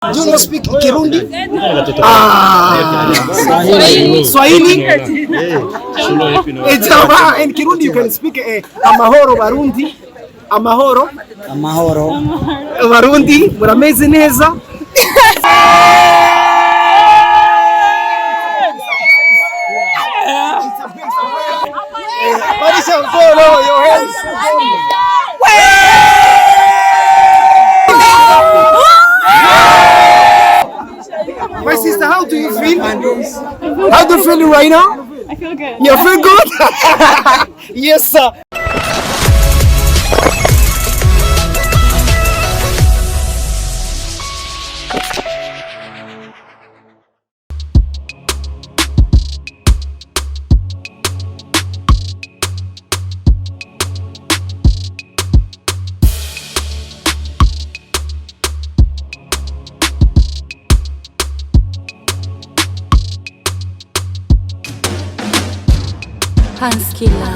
Do you speak Kirundi? Swahili? In Kirundi you can speak amahoro Barundi. Amahoro Barundi, murameze neza. My sister, how do you feel? How do you feel right now? I feel good. You feel good? Yes, sir. Hanskila.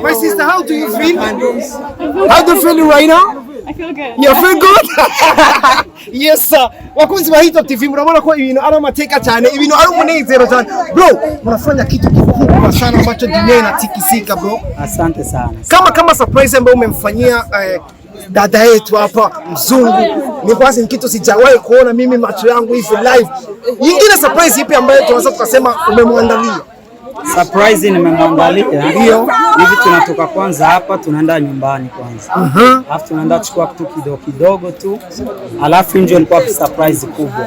My sister, how do you feel? How do you feel right now? I feel good. You feel good? Yes, sir. Wakunzi wa Hito TV mnaona kwa ibintu ari amateka cyane, ibintu ari umunezero cyane. Bro, mnafanya kitu kikubwa sana ambacho dunia inatikisika bro. Asante sana. Kama surprise ambayo umemfanyia dada yetu hapa mzungu, ni kwanza ni kitu sijawahi kuona mimi macho yangu hivi live. Nyingine surprise ipi ambayo tunaweza tukasema umemwandalia? Surprise nimemwandalia. Ndio. Hivi tunatoka kwanza hapa tunaenda nyumbani kwanza. Alafu tunaenda kuchukua kitu kidogo tu. Alafu ndio ilikuwa surprise kubwa.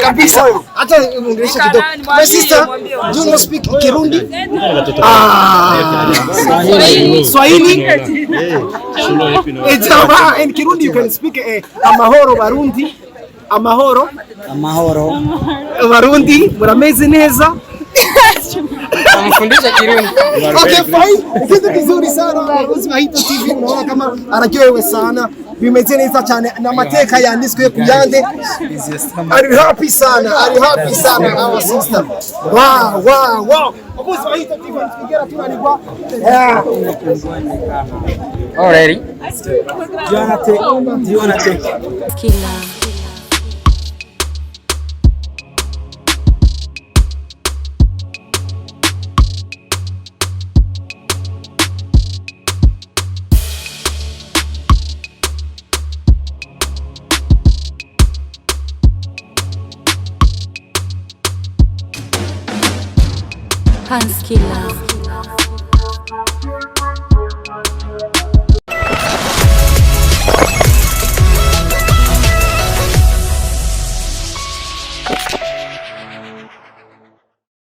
Kabisa. Hata muongelesha kidogo. My sister, do you speak Kirundi? Swahili? In Kirundi you can speak amahoro Barundi. Amahoro Barundi, murameze neza. Anafundisha Kirundi. Okay, fine. Kitu kizuri sana. Wakozi wa Hito TV unaona kama anajua sana. Bimeze neza cyane na mateka yanditswe ku yande. Ari happy sana our sister. Wow. Wakozi wa Hito TV tukigera tunalikuwa. Already. Do you wanna take? Kila. Hanskila.